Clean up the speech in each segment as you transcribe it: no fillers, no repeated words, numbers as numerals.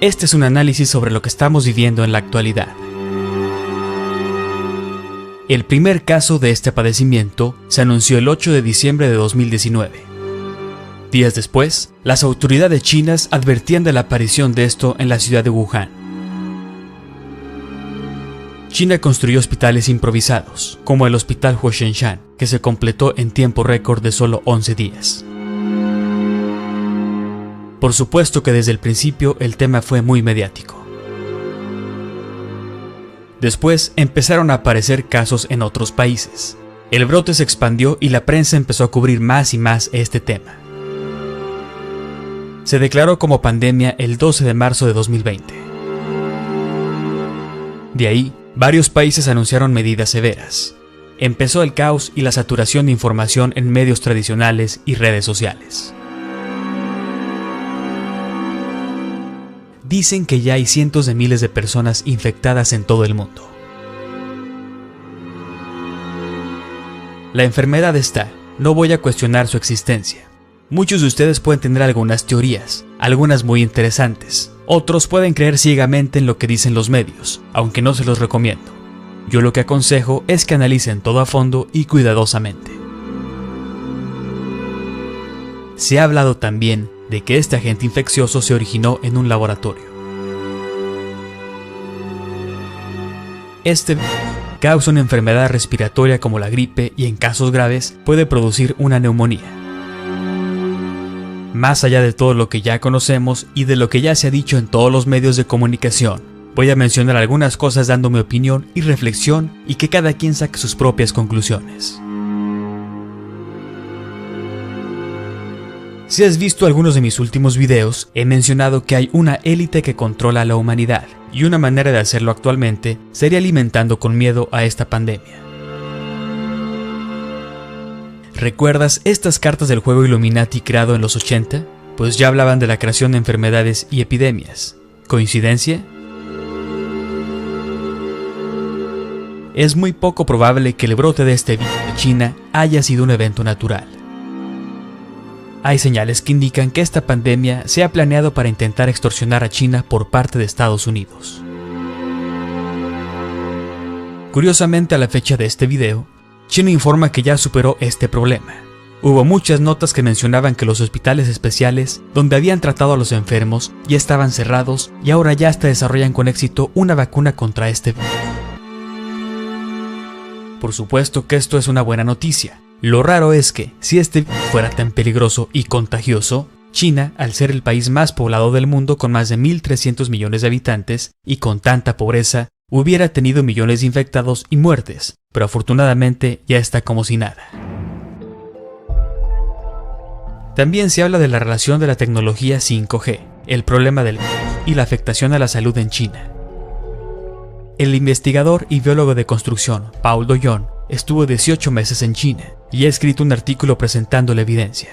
Este es un análisis sobre lo que estamos viviendo en la actualidad. El primer caso de este padecimiento se anunció el 8 de diciembre de 2019. Días después, las autoridades chinas advertían de la aparición de esto en la ciudad de Wuhan. China construyó hospitales improvisados, como el Hospital Huoshenshan, que se completó en tiempo récord de solo 11 días. Por supuesto que desde el principio el tema fue muy mediático. Después empezaron a aparecer casos en otros países. El brote se expandió y la prensa empezó a cubrir más y más este tema. Se declaró como pandemia el 12 de marzo de 2020. De ahí, varios países anunciaron medidas severas. Empezó el caos y la saturación de información en medios tradicionales y redes sociales. Dicen que ya hay cientos de miles de personas infectadas en todo el mundo. La enfermedad está, no voy a cuestionar su existencia. Muchos de ustedes pueden tener algunas teorías, algunas muy interesantes. Otros pueden creer ciegamente en lo que dicen los medios, aunque no se los recomiendo. Yo lo que aconsejo es que analicen todo a fondo y cuidadosamente. Se ha hablado también de que este agente infeccioso se originó en un laboratorio. Este causa una enfermedad respiratoria como la gripe y en casos graves puede producir una neumonía. Más allá de todo lo que ya conocemos y de lo que ya se ha dicho en todos los medios de comunicación, voy a mencionar algunas cosas dando mi opinión y reflexión y que cada quien saque sus propias conclusiones. Si has visto algunos de mis últimos videos, he mencionado que hay una élite que controla a la humanidad, y una manera de hacerlo actualmente sería alimentando con miedo a esta pandemia. ¿Recuerdas estas cartas del juego Illuminati creado en los 80? Pues ya hablaban de la creación de enfermedades y epidemias. ¿Coincidencia? Es muy poco probable que el brote de este virus de China haya sido un evento natural. Hay señales que indican que esta pandemia se ha planeado para intentar extorsionar a China por parte de Estados Unidos. Curiosamente, a la fecha de este video, China informa que ya superó este problema. Hubo muchas notas que mencionaban que los hospitales especiales donde habían tratado a los enfermos ya estaban cerrados y ahora ya hasta desarrollan con éxito una vacuna contra este virus. Por supuesto que esto es una buena noticia. Lo raro es que, si este virus fuera tan peligroso y contagioso, China, al ser el país más poblado del mundo con más de 1.300 millones de habitantes y con tanta pobreza, hubiera tenido millones de infectados y muertes, pero afortunadamente ya está como si nada. También se habla de la relación de la tecnología 5G, el problema del virus y la afectación a la salud en China. El investigador y biólogo de construcción Paul Doyon estuvo 18 meses en China y ha escrito un artículo presentando la evidencia.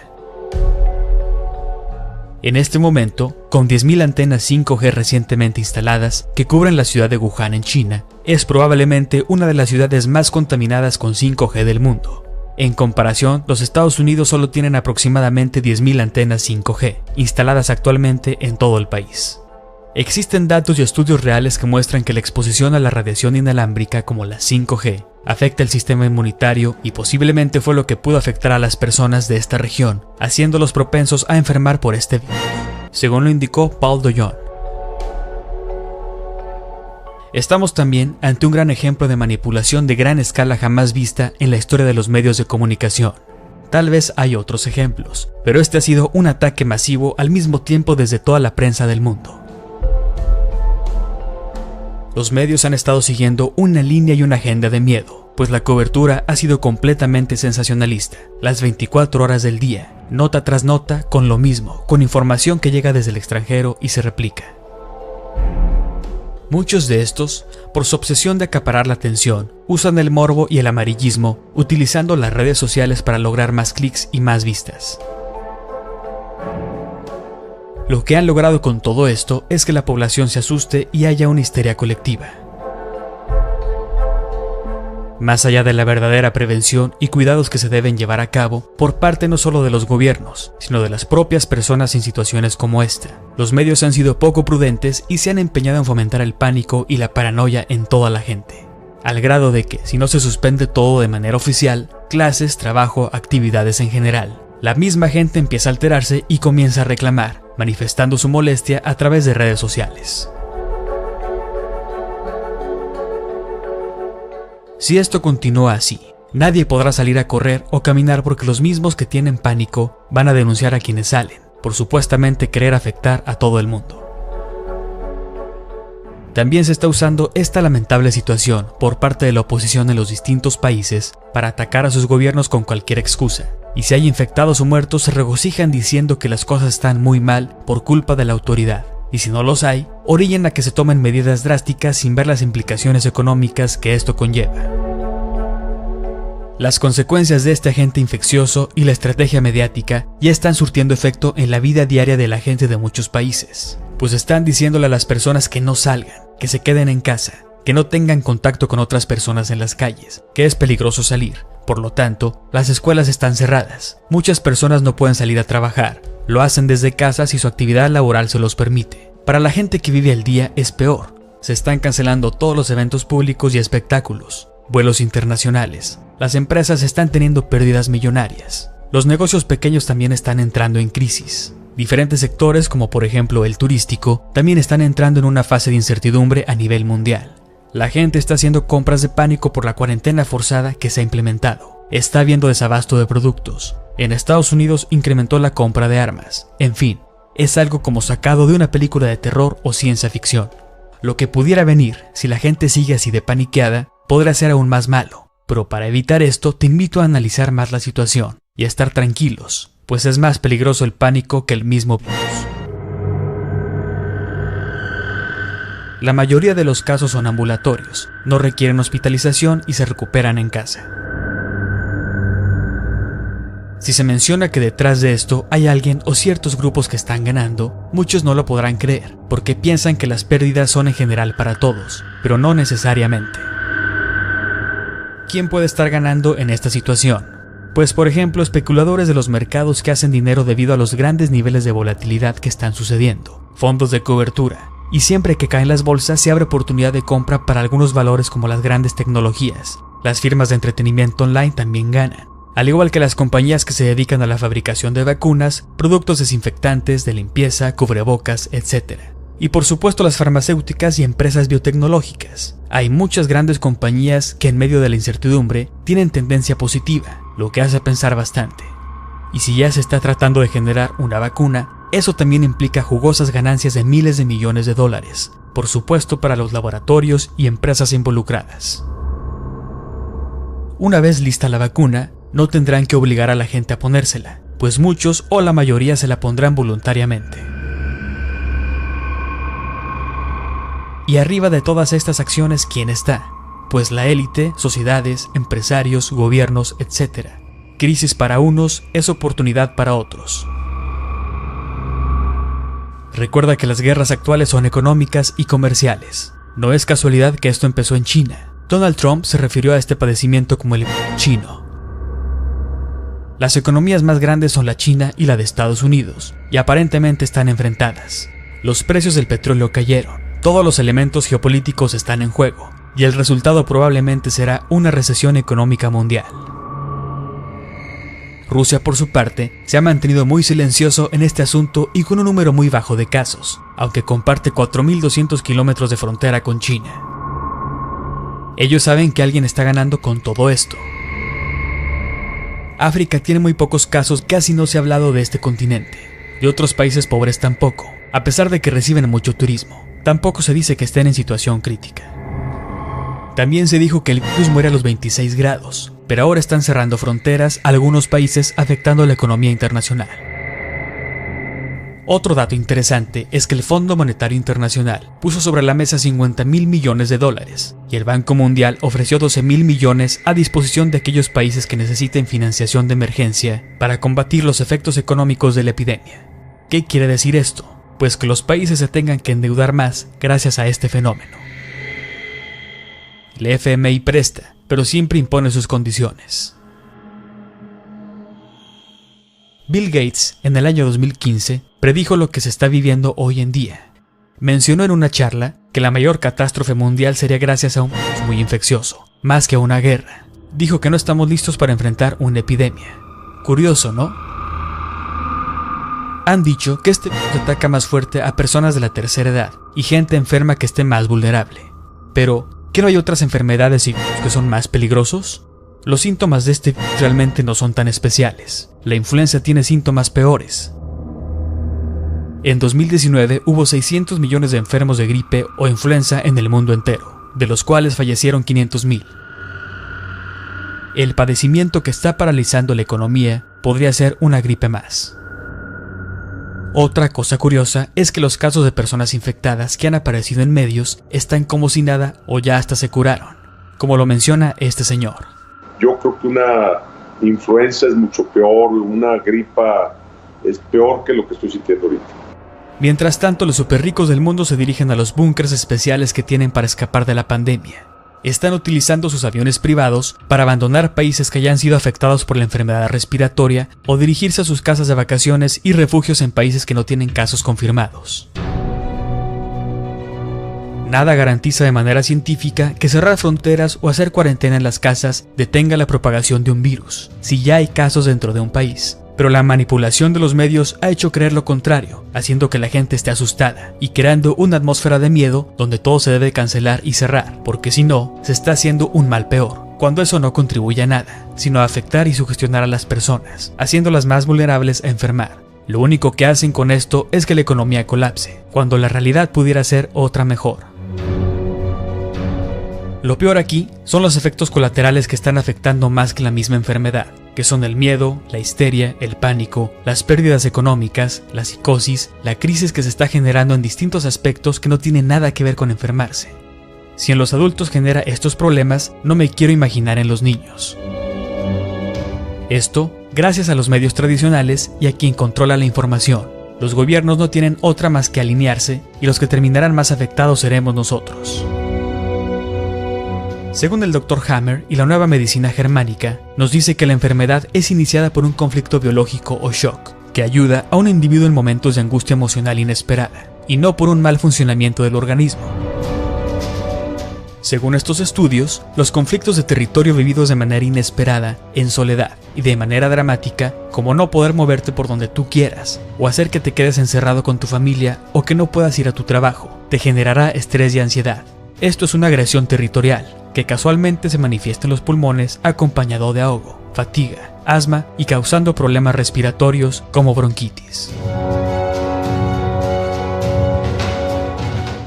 En este momento, con 10.000 antenas 5G recientemente instaladas que cubren la ciudad de Wuhan en China, es probablemente una de las ciudades más contaminadas con 5G del mundo. En comparación, los Estados Unidos solo tienen aproximadamente 10.000 antenas 5G instaladas actualmente en todo el país. Existen datos y estudios reales que muestran que la exposición a la radiación inalámbrica como la 5G afecta el sistema inmunitario y posiblemente fue lo que pudo afectar a las personas de esta región, haciéndolos propensos a enfermar por este virus, según lo indicó Paul Doyon. Estamos también ante un gran ejemplo de manipulación de gran escala jamás vista en la historia de los medios de comunicación. Tal vez hay otros ejemplos, pero este ha sido un ataque masivo al mismo tiempo desde toda la prensa del mundo. Los medios han estado siguiendo una línea y una agenda de miedo, pues la cobertura ha sido completamente sensacionalista, las 24 horas del día, nota tras nota, con lo mismo, con información que llega desde el extranjero y se replica. Muchos de estos, por su obsesión de acaparar la atención, usan el morbo y el amarillismo, utilizando las redes sociales para lograr más clics y más vistas. Lo que han logrado con todo esto es que la población se asuste y haya una histeria colectiva. Más allá de la verdadera prevención y cuidados que se deben llevar a cabo por parte no solo de los gobiernos, sino de las propias personas en situaciones como esta, los medios han sido poco prudentes y se han empeñado en fomentar el pánico y la paranoia en toda la gente, al grado de que, si no se suspende todo de manera oficial, clases, trabajo, actividades en general, la misma gente empieza a alterarse y comienza a reclamar, manifestando su molestia a través de redes sociales. Si esto continúa así, nadie podrá salir a correr o caminar porque los mismos que tienen pánico van a denunciar a quienes salen, por supuestamente querer afectar a todo el mundo. También se está usando esta lamentable situación por parte de la oposición en los distintos países para atacar a sus gobiernos con cualquier excusa, y si hay infectados o muertos se regocijan diciendo que las cosas están muy mal por culpa de la autoridad. Y si no los hay, orillan a que se tomen medidas drásticas sin ver las implicaciones económicas que esto conlleva. Las consecuencias de este agente infeccioso y la estrategia mediática ya están surtiendo efecto en la vida diaria de la gente de muchos países, pues están diciéndole a las personas que no salgan, que se queden en casa, que no tengan contacto con otras personas en las calles, que es peligroso salir. Por lo tanto, las escuelas están cerradas, muchas personas no pueden salir a trabajar, lo hacen desde casa si su actividad laboral se los permite. Para la gente que vive al día es peor, se están cancelando todos los eventos públicos y espectáculos, vuelos internacionales, las empresas están teniendo pérdidas millonarias, los negocios pequeños también están entrando en crisis. Diferentes sectores, como por ejemplo el turístico, también están entrando en una fase de incertidumbre a nivel mundial. La gente está haciendo compras de pánico por la cuarentena forzada que se ha implementado. Está habiendo desabasto de productos. En Estados Unidos incrementó la compra de armas. En fin, es algo como sacado de una película de terror o ciencia ficción. Lo que pudiera venir, si la gente sigue así de paniqueada, podrá ser aún más malo. Pero para evitar esto, te invito a analizar más la situación y a estar tranquilos, pues es más peligroso el pánico que el mismo virus. La mayoría de los casos son ambulatorios, no requieren hospitalización y se recuperan en casa. Si se menciona que detrás de esto hay alguien o ciertos grupos que están ganando, muchos no lo podrán creer, porque piensan que las pérdidas son en general para todos, pero no necesariamente. ¿Quién puede estar ganando en esta situación? Pues por ejemplo, especuladores de los mercados que hacen dinero debido a los grandes niveles de volatilidad que están sucediendo, fondos de cobertura, y siempre que caen las bolsas se abre oportunidad de compra para algunos valores como las grandes tecnologías. Las firmas de entretenimiento online también ganan, al igual que las compañías que se dedican a la fabricación de vacunas, productos desinfectantes, de limpieza, cubrebocas, etc. Y por supuesto las farmacéuticas y empresas biotecnológicas. Hay muchas grandes compañías que en medio de la incertidumbre tienen tendencia positiva, lo que hace pensar bastante. Y si ya se está tratando de generar una vacuna, eso también implica jugosas ganancias de miles de millones de dólares, por supuesto para los laboratorios y empresas involucradas. Una vez lista la vacuna, no tendrán que obligar a la gente a ponérsela, pues muchos o la mayoría se la pondrán voluntariamente. Y arriba de todas estas acciones, ¿quién está? Pues la élite, sociedades, empresarios, gobiernos, etc. Crisis para unos es oportunidad para otros. Recuerda que las guerras actuales son económicas y comerciales. No es casualidad que esto empezó en China. Donald Trump se refirió a este padecimiento como el chino. Las economías más grandes son la China y la de Estados Unidos, y aparentemente están enfrentadas. Los precios del petróleo cayeron, todos los elementos geopolíticos están en juego, y el resultado probablemente será una recesión económica mundial. Rusia, por su parte, se ha mantenido muy silencioso en este asunto y con un número muy bajo de casos, aunque comparte 4.200 kilómetros de frontera con China. Ellos saben que alguien está ganando con todo esto. África tiene muy pocos casos, casi no se ha hablado de este continente. De otros países pobres tampoco, a pesar de que reciben mucho turismo. Tampoco se dice que estén en situación crítica. También se dijo que el virus muere a los 26 grados, pero ahora están cerrando fronteras a algunos países afectando la economía internacional. Otro dato interesante es que el Fondo Monetario Internacional puso sobre la mesa 50.000 millones de dólares y el Banco Mundial ofreció 12.000 millones a disposición de aquellos países que necesiten financiación de emergencia para combatir los efectos económicos de la epidemia. ¿Qué quiere decir esto? Pues que los países se tengan que endeudar más gracias a este fenómeno. El FMI presta, pero siempre impone sus condiciones. Bill Gates, en el año 2015, predijo lo que se está viviendo hoy en día. Mencionó en una charla que la mayor catástrofe mundial sería gracias a un virus muy infeccioso, más que a una guerra. Dijo que no estamos listos para enfrentar una epidemia. Curioso, ¿no? Han dicho que este virus ataca más fuerte a personas de la tercera edad y gente enferma que esté más vulnerable. Pero, ¿qué no hay otras enfermedades y virus que son más peligrosos? Los síntomas de este virus realmente no son tan especiales. La influenza tiene síntomas peores. En 2019 hubo 600 millones de enfermos de gripe o influenza en el mundo entero, de los cuales fallecieron 500,000. El padecimiento que está paralizando la economía podría ser una gripe más. Otra cosa curiosa es que los casos de personas infectadas que han aparecido en medios están como si nada o ya hasta se curaron, como lo menciona este señor. Yo creo que una influenza es mucho peor, una gripa es peor que lo que estoy sintiendo ahorita. Mientras tanto, los superricos del mundo se dirigen a los búnkers especiales que tienen para escapar de la pandemia. Están utilizando sus aviones privados para abandonar países que hayan sido afectados por la enfermedad respiratoria o dirigirse a sus casas de vacaciones y refugios en países que no tienen casos confirmados. Nada garantiza de manera científica que cerrar fronteras o hacer cuarentena en las casas detenga la propagación de un virus, si ya hay casos dentro de un país. Pero la manipulación de los medios ha hecho creer lo contrario, haciendo que la gente esté asustada y creando una atmósfera de miedo donde todo se debe cancelar y cerrar, porque si no, se está haciendo un mal peor, cuando eso no contribuye a nada, sino a afectar y sugestionar a las personas, haciéndolas más vulnerables a enfermar. Lo único que hacen con esto es que la economía colapse, cuando la realidad pudiera ser otra mejor. Lo peor aquí son los efectos colaterales que están afectando más que la misma enfermedad, que son el miedo, la histeria, el pánico, las pérdidas económicas, la psicosis, la crisis que se está generando en distintos aspectos que no tienen nada que ver con enfermarse. Si en los adultos genera estos problemas, no me quiero imaginar en los niños. Esto gracias a los medios tradicionales y a quien controla la información. Los gobiernos no tienen otra más que alinearse y los que terminarán más afectados seremos nosotros. Según el Dr. Hammer y la nueva medicina germánica, nos dice que la enfermedad es iniciada por un conflicto biológico o shock, que ayuda a un individuo en momentos de angustia emocional inesperada, y no por un mal funcionamiento del organismo. Según estos estudios, los conflictos de territorio vividos de manera inesperada, en soledad y de manera dramática, como no poder moverte por donde tú quieras, o hacer que te quedes encerrado con tu familia o que no puedas ir a tu trabajo, te generará estrés y ansiedad. Esto es una agresión territorial, que casualmente se manifiesta en los pulmones acompañado de ahogo, fatiga, asma y causando problemas respiratorios como bronquitis.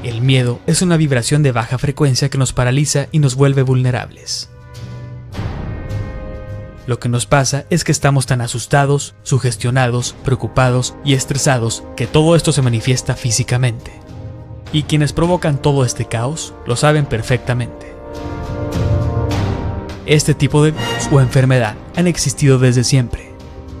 El miedo es una vibración de baja frecuencia que nos paraliza y nos vuelve vulnerables. Lo que nos pasa es que estamos tan asustados, sugestionados, preocupados y estresados que todo esto se manifiesta físicamente. Y quienes provocan todo este caos lo saben perfectamente. Este tipo de virus o enfermedad han existido desde siempre.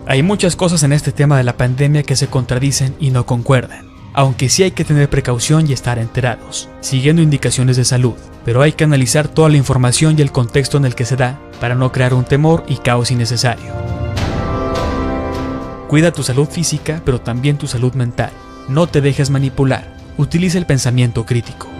Hay muchas cosas en este tema de la pandemia que se contradicen y no concuerdan, aunque sí hay que tener precaución y estar enterados, siguiendo indicaciones de salud, pero hay que analizar toda la información y el contexto en el que se da para no crear un temor y caos innecesario. Cuida tu salud física, pero también tu salud mental. No te dejes manipular. Utiliza el pensamiento crítico.